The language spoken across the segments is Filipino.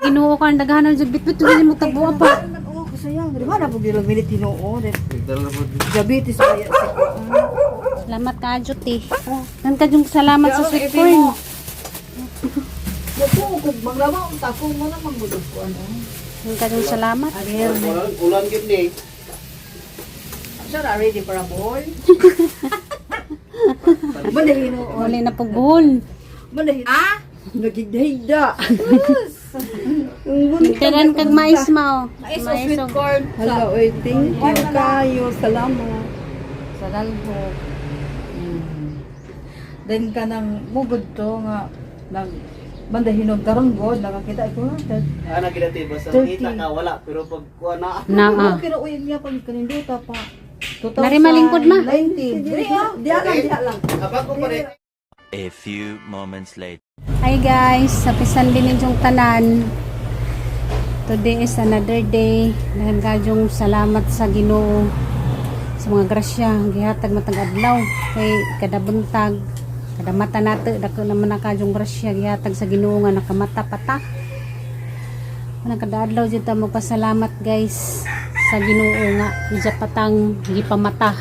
Kinuha ka ang daghanan jud bitbit dili mo tagbuwa pa. Oo, kasayang. Di ba na po gila minit tinuo. Diabetes kaya si Kuan. Salamat ka jud eh. Nan ka jung salamat sa sweet corn. Naku, kung maglama ang tako mo na manggulog ko ano. Nan ka jung salamat. Ulan gid ni. Sir, are ready for a bowl? Manahin o. Wala na pagbuhol. Manahin. Ah? Nagigdahida. Tanan kag mais mao. Mais o sweet corn. Hello, oy, thank you kayo. Salamat. Sa dalho. Then ka nang mugod to nga nag banda hinog karon god nakakita ko na. Ana gid ti basta kita ka wala pero pag kuha na. Naa. Pero uyab niya pag kaninduta pa. Nari malingkod ma. 19. Diya lang. Abag ko pa rin. A few moments later. Hi guys, sa pisan din yung tanan. Today is another day. Dahan kajong salamat sa Ginoo sa mga grasya gihatag matag adlaw kay kada buntag kada mata nato dako naman na kajong grasya gihatag sa Ginoo nga nakamata pata. Kada adlaw jud ta magpasalamat guys sa Ginoo nga iya patang gipamata.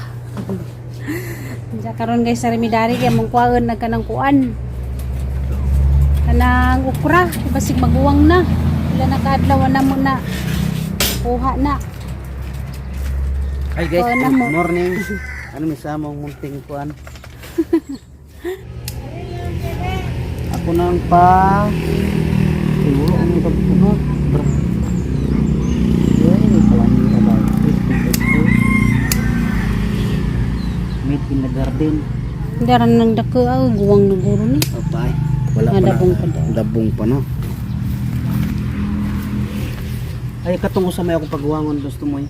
Diya karon guys sa remidari kay mong kuan nagkanang kuan. Kanang ukra, basig maguwang na. Wala na kaadlaw na mo na. Kuha na. Hi guys, Oh, good namo. morning. Ano mi sa mong munting kuan? Ako nang pa siguro ano ka puno. Meet in the garden. Daran nang dako guwang na guro ni. Papay. Wala Nga, pa dabong na. pa daw. Dabong pa no. Ay katong sa may ako pagwangon gusto mo eh.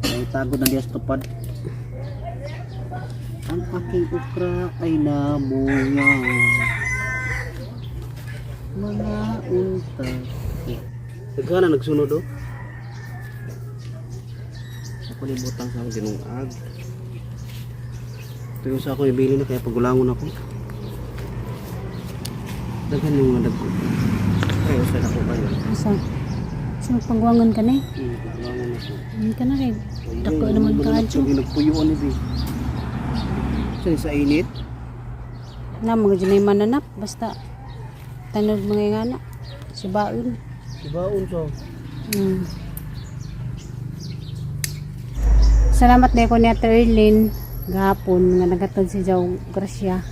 Ay tago na dias tupad. Ang aking ukra ay nabunga. Mga unta. Daghan na nagsunod do. Ako ni butang sa dinungag. Ito yung sa ako ibili na kaya pagulangon ako. Daghan yung mga dagko. Ay, usa na ko kayo. Asa? Sa pagwangon ka ni? Pagulangon ako. Hindi ka na kay dako naman ka adyo. Nagpuyuan ni sa init. Na mga dyan ay mananap basta tanog mga ngana. Sibaon. Sibaon so. Salamat na ko ni Ate Erlyn gahapon nga nagatod si Jaw Gracia.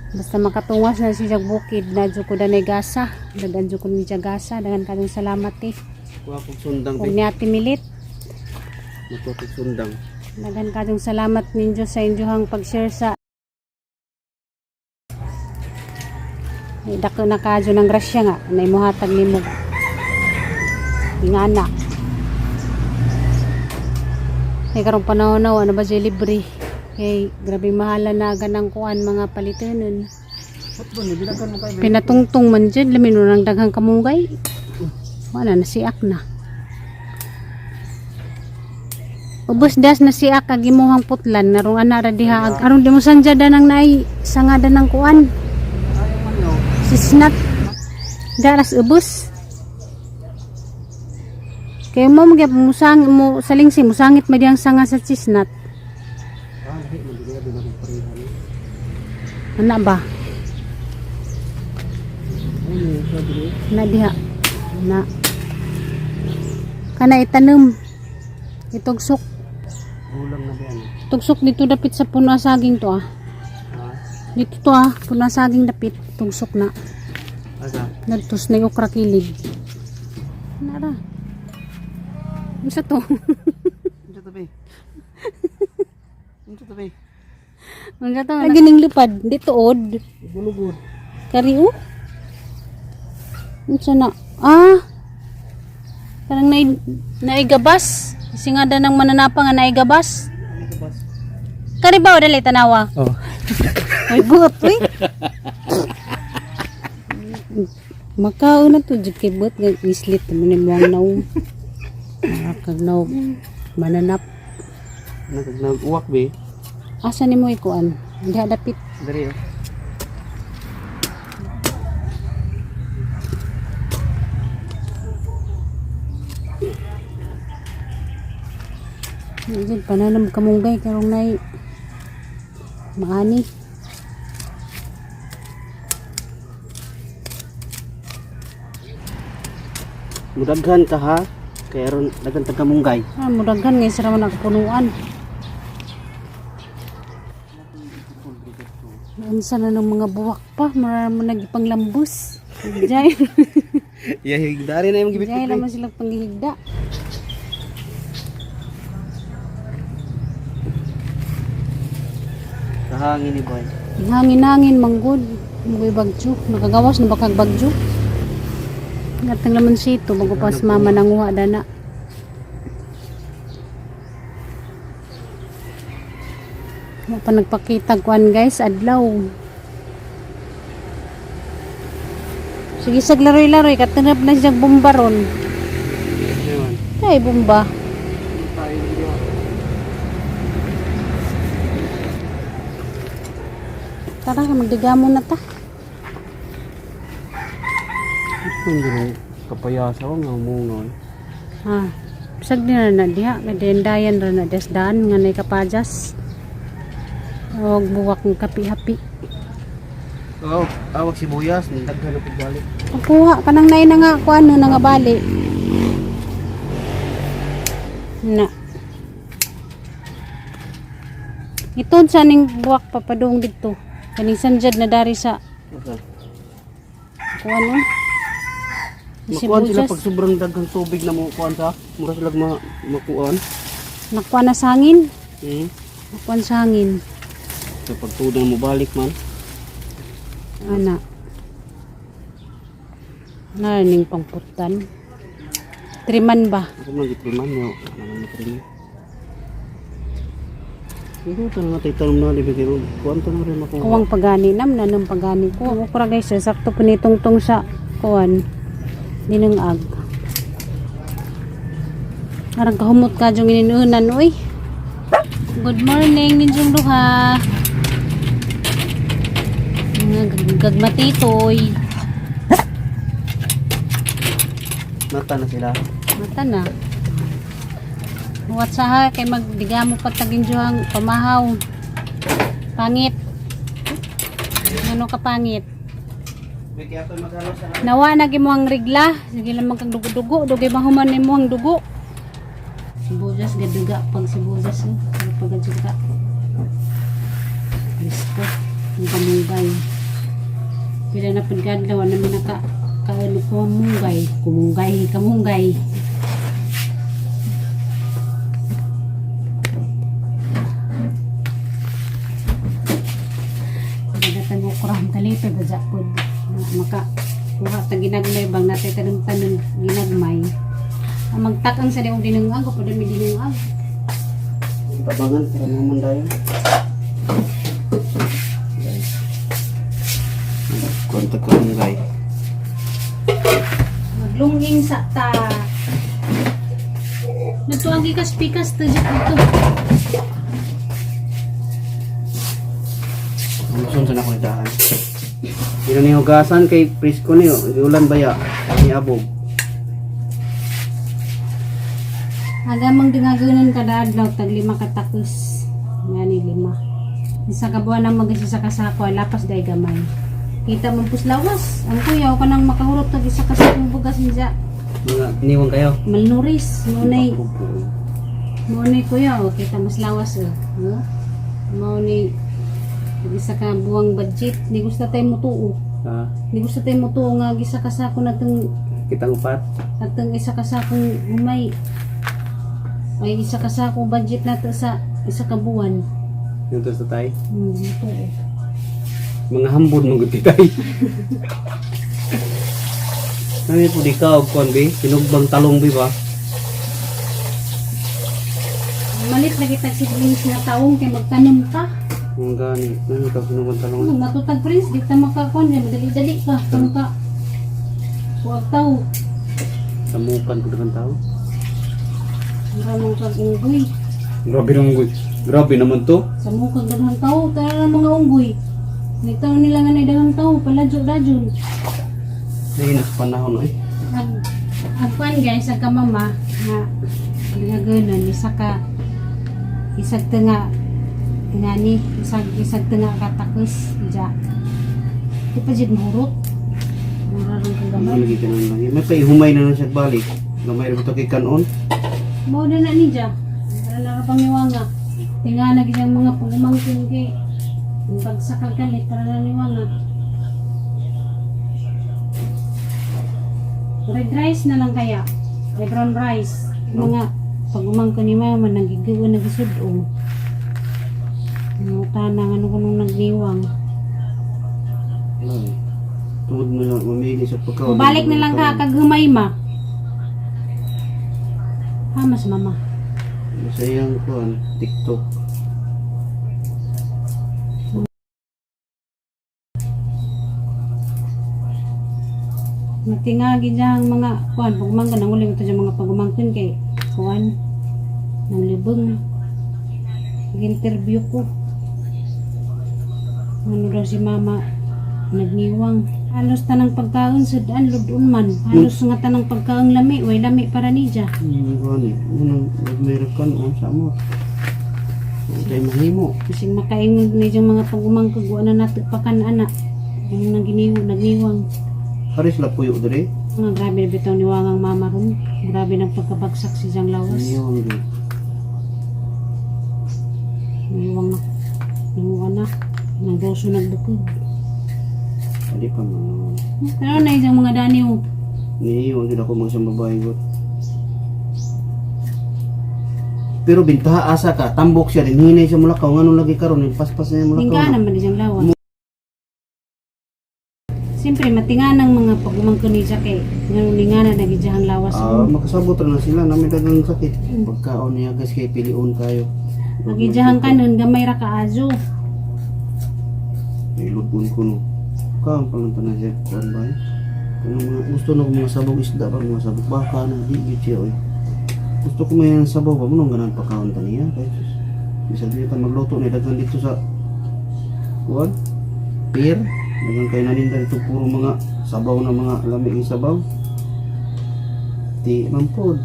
Basta makatungas na si Jaw bukid na dyo ko danay gasa. Dadan dyo ko ni Jaw gasa. Dagan kanyang salamat eh. Kuha kong sundang. Huwag ni Ate Milit. Kuha kong sundang. Dagan kanyang salamat ninyo sa inyohang pag-share sa dako na kadyo ng grasya nga na imuhatag ni mo ingana kay karong panahon na ano ba dyan libre kay grabe mahala na ganang kuan mga palitonon pinatungtong man dyan lamin mo ng daghang kamungay wala na siak na ubos das na siak ag imuhang putlan narong anara diha aron di mo sanjada nang naay sangada ng kuan sisnat daras ubos kaya mo magyap musang mo salingsi musangit madiyang sanga sa sisnat ana ba na diha na kana itanom itugsok Ulang na ba yan? tugsok dito dapit sa puno saging to dito to puno saging dapit tugsok na Asa? nagtus na yung okra kilid nara isa to Unsa to be? Unsa to be? ang gato nga gining lipad dito od Bulugod. kariu unsa na parang naigabas singada ng mananapa nga naigabas kari ba o dali tanawa Oh. ay buot uy makao na to jud kay buot nga islit mo ni muang naw kag naw mananap Nag-uwak be. asa nimo ikuan diha dapit Dari oh. Diyan pananam kamunggay karong nay maani. Mudaghan ka ha. Kaya ron daghan tag kamunggay. Ah, mudaghan ngay sira man nakapunuan. Unsa na ng mga buwak pa, marami nagipanglambos. Diyan. Ya higdari na yung gibit Diyan ko. naman sila panghihigda. Kahangin ni boy. Hangin-hangin manggod. Mga bagyo. Nakagawas na bakag bagyo. Ngatang laman sito, magupas mama nanguha dana. Wala pa nagpakita kuan guys, adlaw. Sige sag laroy-laroy, katanap na siyang bomba ron. Ayun. Ay, bomba. Tara, magdigamo na ta. Hindi rin kapayasa ko nga mungon. Ha, bisag din na diha, madendayan ra na desdaan nga nay kapajas. Og buwak ng kapi-hapi. Oh, awak sibuyas, daghan ko balik. Pagkuha kanang nay na nga kuan na nga bali. Na. Ito sa ning buwak papadung dito. Kaning sanjad na dari sa Okay. kuan no. Makuan sila pag sobrang daghang tubig na mo kuan sa, mura sila makuan. Nakuan na sa hangin. Hmm. Nakuan sa hangin. So pag tudang mo balik man. Ana. Naraning pangputan. Triman ba? Ako man gitriman yo, naman gitriman. Ito tanong natin tanong na libigay mo. Kuan tanong rin makuha. Kuwang pagani nam nanang pagani ko. Ako ra guys, sakto punitong tong sa kuan. Dinang ag. Arang kahumot ka jung ininunan oy. Good morning ninjong duha. Mga gagmatitoy. Nata na sila. Mata na. Buwat sa ha kay magdigamo pagtaginjuhang pamahaw. Pangit. Ano ka pangit? Bigyan ko maghalos sa Nawa na gimuhang rigla. Sige lang kag dugo-dugo. Dugay mahuman ni muhang dugo. Sibuyas gaduga pag sibuyas eh. Pag gaduga. Listo. Ang kamunggay. Pila na pagkadlaw namin naka kaano ko munggay. Kamunggay. Pagkatan mo kurang talito ba jakod. Maka kuha ta ginagmay bang natay tanong ginagmay. Ang magtakang sa diong dinungag ko pud mi dinungag. tabangan para naman dayon. Kontak ko ng guy. Maglunging sa ta. Nagtuagi ka pikas ta dito. Musun sa nakulitaan. Hindi ni hugasan kay Prisco niyo. Ulan baya. Ni abog. Agamang dingaganan kada adlaw tag 5 katakos. Ngani 5. Isa ka buwan nang magisi sa kasako lapas day gamay. Kita mo puslawas. Ang kuya ko nang makahurot tag isa ka sakong bugas niya. Mga iniwan kayo. Malnuris Monay kuya o kita mas lawas o. Monay isa ka buwang budget. Ni gusto tayo mo tuo. Ni gusto tayo mo tuo nga gisa ka sako natong Kitang upat. atong isa ka sakong humay. Ay isa ka sakong budget nato sa isa ka buwan. Yung to sa tay. Tuo. Mga hambon mong gutitay. Nami po di ka og kon bi, sinugbang talong bi ba? Malit na kita siblings na taong kay magtanim ka. Ang gani, nami ka sinugbang talong. Ano matutag prince, di ka makakon, madali-dali ka. Kung ka, huwag tao. Samukan ko dengan tao. Maramang kag-unggoy. Grabe naman gud. Grabe naman to. Sa mukang daghang tao, tara mga unggoy. Nagtaon nila nga na daghang tao, paladyo-ladyon. Dahil sa panahon eh. Ang pan guys, ang kamama, nga, nagaganon, isa ka isag nga ngani isag nga katakos ja di pa jud mahurot mura rin kang Ano gamay lagi ka nang lagi. May paihumay na siya balik. Gamay rin ito kay kanon. mo na ni ja para lang pang niwanga tinga na gyud mga pagumangkin kay yung pagsakal kalit para lang niwanga red rice na lang kaya red brown rice mga pagumangkin ni mama nagigiwa nagisudong ano tanang ano kunong nagniwang Ay. Tungod mo lang mamili sa pagkaon. balik na lang ka kagumay ma hamas mama Masayang kuan TikTok. Natingagi dyan mga kuan pagumangkin ang uling ito dyan mga pagumangkin kay kuan ng libong nag-interview ko ano daw si mama nagniwang halos tanang pagkaon sa daan ludun man halos nga tanang pagkaon lami way lami para ni dya Kuan eh. Unang nag-American on sa mo. Tay mahimo. kasi makaingog na dyan mga pagumangkin guan na natupakan anak yung nagniwang Haris la puyo dere. nga grabe na bitaw niwangang mama ron grabe ng pagkabagsak si Jang Lawas Niyon di. niwang na niwang na nagdoso nagbukod Adi pa man. ano na isang mga daniw Niyon gid ako magsang babae got. Pero bintaha asa ka, tambok siya din hinay sa mulakaw ngano lagi karon paspas na yung mulakaw. tingga naman di Jang Lawas siyempre matinganang mga pagumangko ni Jack eh ngayon ni nga na nagijahang lawas Makasabot ra na sila nami dagang sakit. Pagkaon niya gas kay piliun kayo. nagijahang kanon gamay ra kaazo Iludun ko no. Kaon pa lang tanan siya kuan ba? Kung mga gusto na ko mga sabog isda pa mga sabog baka na di gid siya oy. Gusto ko may sabaw pa mo nang ganan pagkaon ta niya kay bisag di ta magluto ni daghan dito sa kuan. Pier dagang kay naninda dito puro mga sabaw na mga lami ang sabaw. Di man pod.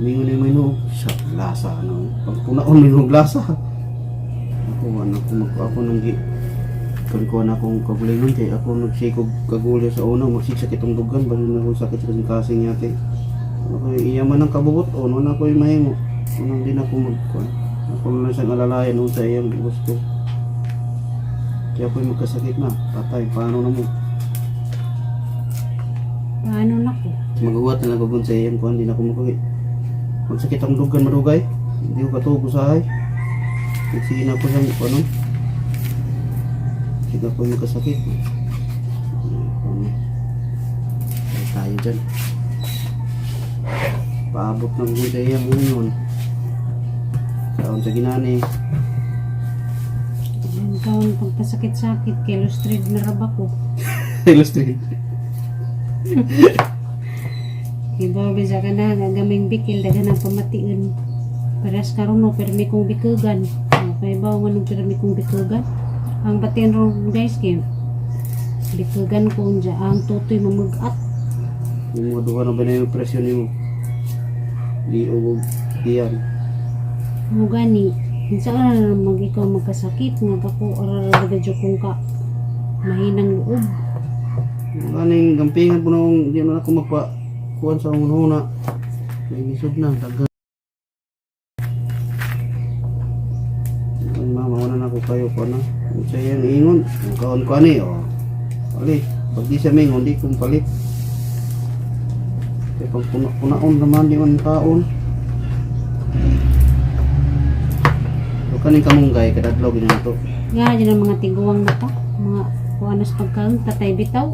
Mingon ni menu sa lasa no. Pagpunaon menu lasa. Ako nang gi ko na akong kagulingon kay ako nagsikog kagulya sa una magsisakit ang dugan bali na ako sakit sa kasing yate ako iyaman ng kabubot o na ako mahimo unang din ako magkuan ako na siyang alalayan sa iyang gusto kaya ako'y magkasakit na patay paano na mo paano na ko magawa na nagugun sa iyang kuan din ako magsakit ang dugan madugay hindi ko katugo sa ay nagsige na ako sa ano sige ako magkasakit ay tayo dyan paabot ng gulay yung ngayon kaon sa ginani ang taon pagkasakit-sakit kay lustrid na raba ko illustrate kay bawa sa ka na gagaming bikil dagan ang pamatiun paras karon no permi kong bikugan kay bawa nga nung permi kong bikugan ang batin ron guys kay bikugan ko dyan ang tutoy mamugat yung mga duha na ba na yung presyon mo di o diyan mo gani minsan ka na ikaw magkasakit nga ako araragad kong ka mahinang loob aning gampingan po nung di na ako magpakuhan sa una may gisod na dagan mama wala na ako kayo ko na sa iyang ingon kaon ko ani o palit pag di siya mingon di kong palit kaya pag punaon naman di man kaon o kaning kamunggay kadadlaw ganyan to nga dyan ang mga tiguang na to mga kuanas pagkaon tatay bitaw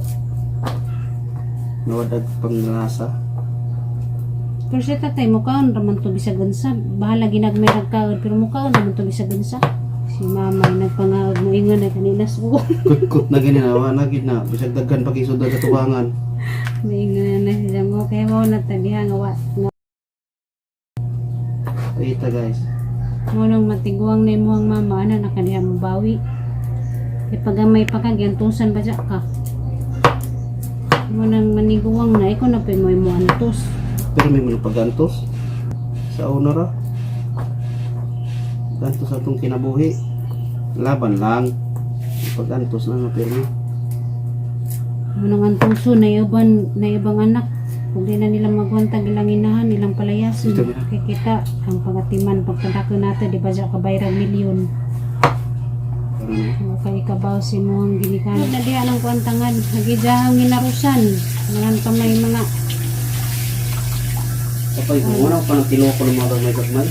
nawadag panglasa pero siya tatay mo kaon raman to bisag gansa bahala ginagmay nagkaon pero mo kaon raman to bisag gansa si mama ay nagpangawag mo ingon na kanilas mo kut na gininawa na gid na bisag daghan pa kisod sa tubangan maingnan na siya mo kaya mo na tagihan nga ita guys mo nang matiguang na mo ang mama na nakadiha mo bawi ipagamay pa ka giantusan ba dya ka mo nang maniguang na ikaw na pa mo antos pero may mga pagantos sa una ra Gantos sa itong kinabuhi. Laban lang. Pag-antos lang na pirmi. Manang antuso na ibang anak. Kung di na nila magwantag ilang inahan, ilang palayasin. Ito na. Kikita ang pangatiman pagkadako nato di ba siya kabayrang milyon. Pero na. Kay ikabaw si mo ang ginikan. Na diha ng kwantangan, nagidya ang minarusan. Mga pa may mga Kapag kung ano pa nang tinoko ng mga gagmay.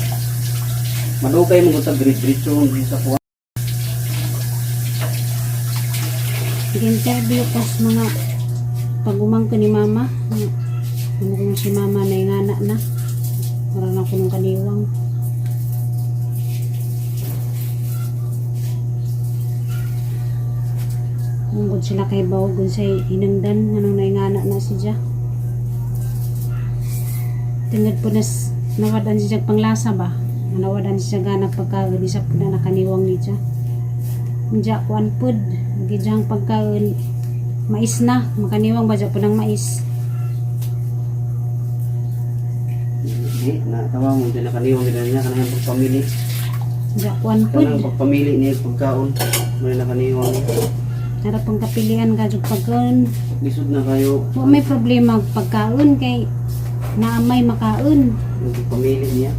Madugay mo sa grid-grid so hindi sa kuha. interview pas mga pag-umang ko ni mama. Ano ko si mama na yung anak na. Parang ako ng kaniwang. Ungod sila kay Bawgon sa hinangdan. Anong naingana na siya. Tingad po nawadan siya panglasa ba? Nawadan siya gana pagkagisap po na nakaniwang ni siya. Hindi ako anpod. Nagijang pagkaon. Mais na. Makaniwang ba siya po ng mais? Hindi, natawa mo din nakaniwang nila niya kanang pagpamili. Hindi ako anpod. Kanang pagpamili niya pagkaon. May nakaniwang niya. Harap ang kapilian ka yung pagkaon. Lisod na kayo. Kung may problema pagkaon kay naamay makaon. Yung pagpamili niya.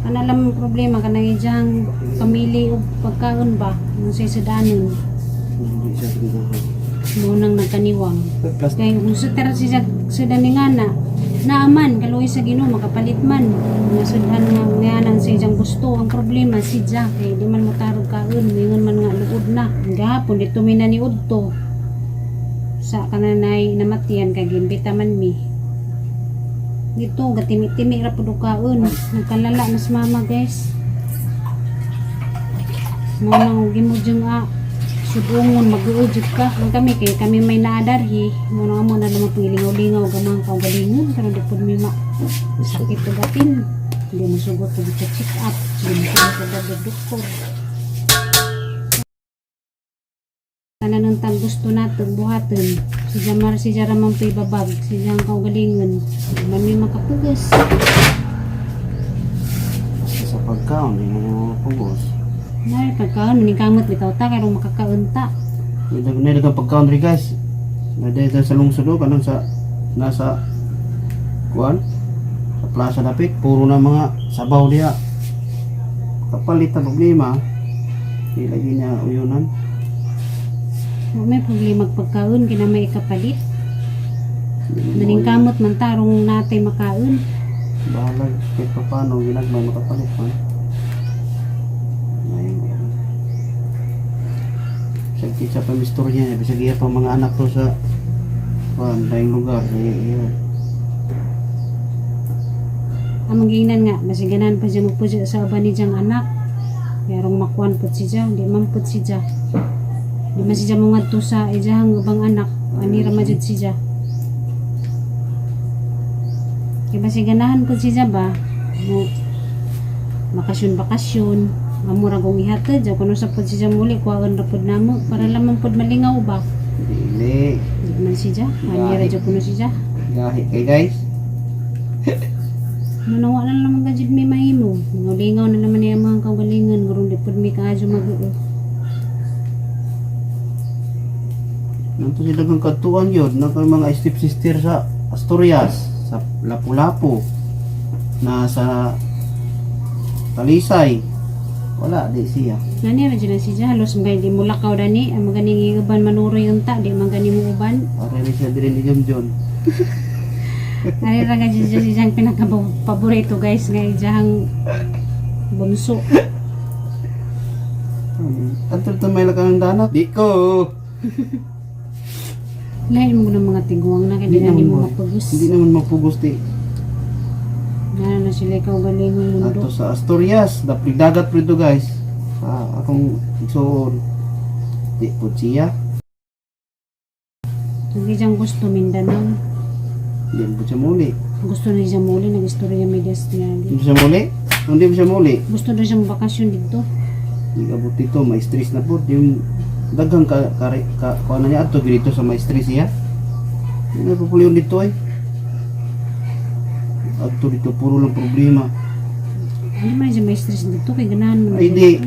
Ano alam ang problema ka nang ijang pamili o pagkaon ba? Yung sa sudanon. Hindi siya sinahan. Munang nagkaniwang. Kaya kung sutera siya sudan nga na naaman, kaluwi sa Ginoo makapalit man. Mga sudan nga ngayanan sa ijang gusto. Ang problema si Jack kay di man matarog kaon. Mingon man nga luod na. Gahapon dito may naniud to. Sa kananay namatian kay gimbita man mi. Dito, gatimi-timi ra pud kaon. Nagkalala na sa mama, guys. Mo nang gimudjong subungon mag-uujud ka. Ang kami kay kami may naadarhi. Mo nang amo na naman pilingaw-lingaw gamang kaugalingon pero di pud mi sakit ug atin. Hindi mo sugot pud check up. Hindi mo sugot pud doktor. Tanan nang tag gusto natin buhaton. Si Jamar si Jaramang babag, si Jang kaugalingon. Man may makapugas. Sa pagkaon, hindi mo pugos. Nay pagkaon ni kamot bitaw ta kay makakaunta. May dagang pagkaon rin guys. Nadaya sa lungsod o kanang sa nasa kuan sa plaza dapit puro na mga sabaw diha. Kapalit na problema. Di lagi niya uyunan. May problema pagkaon kina may kapalit. Naning kamot man tarong natay makaon. Bahala kahit pa paano ginagmay makapalit man. Sige sa pamistorya niya, bisag iya pa mga anak to sa kuan daing lugar. Iya. Amang ginan nga masiganan pa siya magpudyo sa uban ni Jang anak. Yarong makuan pud si Jang, di man pud si Jang. Di man si Jang mungadto sa ijang ubang anak. Anira majud si Jang. Kaya masiganahan pud si Jang ba? Mo bakasyon. Amura kong ihatid, ja kuno sa pud si Jang muli kuwaon ra pud namo para lamang pud malingaw ba. Dili. Di man si Jang, anira ja kuno si Jang. Gahi kay guys. Manawa na lang magajud may mahimo. Lingaw na naman niya mga kaugalingan. Gurong di pud mi kaadyo mag-uo. Nanto sila kang katuan yun. Naka mga step sister sa Asturias. Sa Lapu-Lapu. Na sa Talisay. Wala, di siya. Nani ra dyan siya. Halos mga di mo lakaw dani. Ang maganing uban manuro yung ta. Di magani mo uban. Para rin siya din ni John. Ari ra nga dyan siyang pinaka-paborito guys. Nga ijang bunso. At ito may lakang danak. Di ko. Lain mo ng mga tiguang na. Kaya di na mo mapagos. Hindi naman mapugos di. Nga na sila kaugalingan mundo. Ato sa Asturias. Dapig dagat po ito guys. Sa akong igsoon. Di po siya. Hindi dyan gusto Mindanao. Hindi po siya muli. Gusto na siya muli. Nag-istorya medias niya. Hindi siya muli. Hindi po siya muli. Gusto na siyang bakasyon dito. Hindi abot dito. May stress na po. Yung daghang kuha na niya. Ato dito sa may stress niya. Hindi na po puli dito eh. Ato dito puro lang problema. Ano man siya may stress dito kay ganahan mo. Ay di.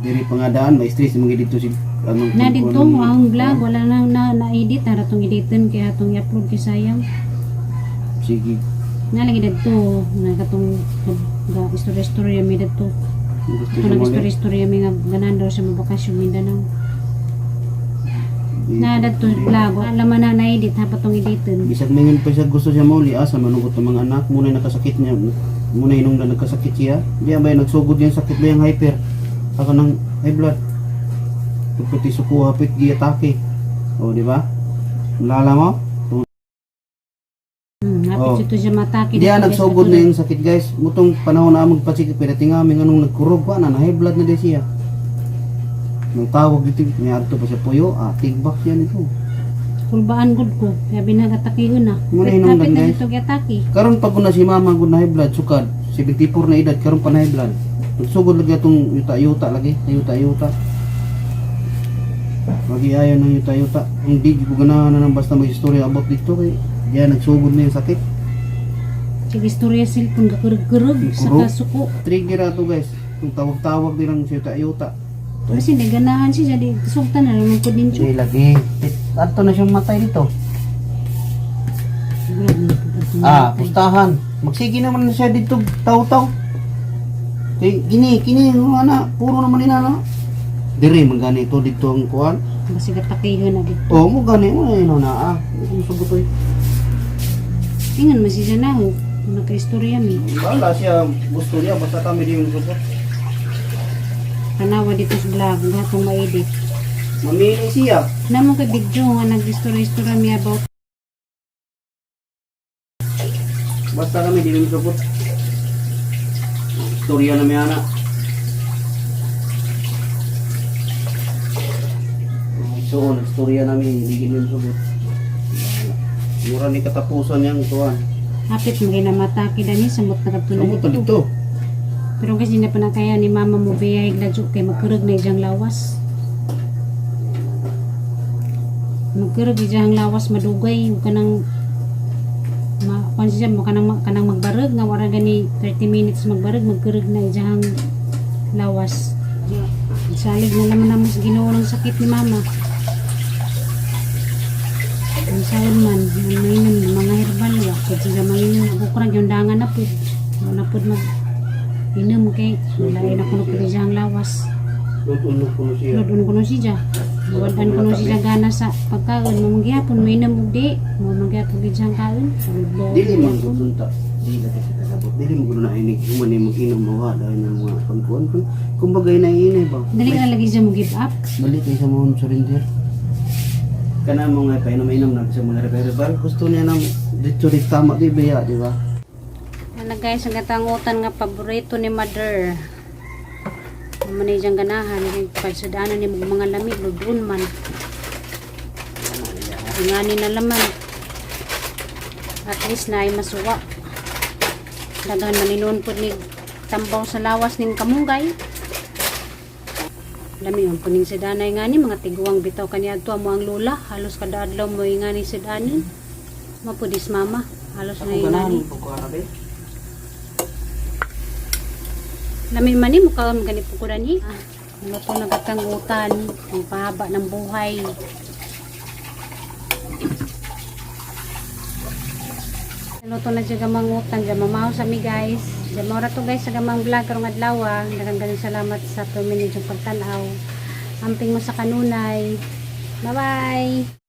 Diri pangadaan may stress mga dito si anong Na dito ang vlog wala nang na-edit na ratong editin kaya atong i-upload kay sayang. Sige. Nalagi dito na katong istorya mi dito. Gusto Ito ko nag mag- istorya mi nga ganahan daw sa mabakasyon Mindanao. Na dito vlog alam man na na-edit ha patong editin. Bisag mingon pa siya gusto siya mauli asa manugot ng mga anak muna nakasakit niya muna hinungdan nagkasakit siya diyan ba nagsugod yung sakit ba yung hyper ako ng high blood pagpati suko hapit giatake o di ba malala mo Hapit ito siya matake. diyan nagsugod na yung sakit guys mutong panahon na magpasikip pero tingaming anong nagkurog pa na high blood na di siya nang tawag dito may adto pa siya puyo tigbak yan ito. Kulbaan gud ko. Sabi na gatakiyon na. Muna hinungdan, Hapit na guys. dito gataki. Karon pag na si mama gud na high blood sukad 74 na edad karon pa na high blood nagsugod lagi atong yuta-yuta lagi yuta-yuta lagi ayaw ng yuta-yuta hindi ko ganahan na nang basta may istorya about dito kay diyan nagsugod na yung sakit Sige istorya cellphone kakurug-kurug sa Kurug? kasuko. trigger ato guys kung tawag-tawag din ang yuta-yuta Kasi naganahan siya jadi sultan na naman ko din siya. hindi lagi ato na siyang matay dito pustahan magsige naman na siya dito taw-taw kini ana puro naman ina dire man gani ito dito ang kuan Kasi gatakiyon na dito. mo gani mo ino na ang sugot oy Tingnan mo siya na ho. Naka-istorya mi. wala siya gusto niya basta kami din yung support Kanawa dito sa vlog. Gatong ma-edit. mamili siya Namo kay video nga nag-istorya mi about basta kami din yung support istorya na may anak so istorya namin hindi yung support mura ni katapusan niyang tuwan hapit mo ginamatake dani samot na kapto na ano to dito. dito Pero kasi na pa na kaya ni mama mo biyahig na kay magkurog na ijang lawas. Magkurog ijang lawas madugay ka nang kung siya mo kanang magbarag nga wala gani 30 minutes magbarag magkurog na ijang lawas. Salig na naman naman sa Ginoo ng sakit ni mama. Ang sahod man, mainom mga herbal wa kung siya mainom ako kurang yung dangan na pud. Wala pud mag inom kay lain ako no ijang lawas. Lutulog ko na siya Lodon ko no siya. Wadan ko no siya gana sa pagkaon mo magyapon mainom og di mo magyapon ijang kaon. dili man gutunta dili na kasi kasabot dili mo guna na inig human ni mag-inom mawa dahil ng mga pagkuhan kumbaga na ini ba Dali ka na lagi siya mo give up. balik kayo sa mga surrender kana mo nga painom-inom na sa mga repair gusto niya nang dito rin tama di ba di ba Ano guys, ang katangutan nga paborito ni mother. Naman iyang ganahan, pagsadaanan ni mga lamig, lodon man. Ingani na laman. At least na ay masuwa. Daghan maninon po ni tambaw sa lawas ning kamunggay. Lami ang puning sidanay ngani, mga tiguang bitaw kaniya to amo ang lula. Halos kada adlaw mo ingani sidanin. Mapudis mama. Halos na ingani. Lami man ni mukha ang ganit po ni. Ano to nagatangutan, ang pahaba ng buhay. Ano to na siya gamang utang, siya mamaw sa mi guys. Siya maura to guys sa gamang vlog karong adlaw. Daghang salamat sa 2 minutes yung pagtanaw. Amping mo sa kanunay. Bye bye!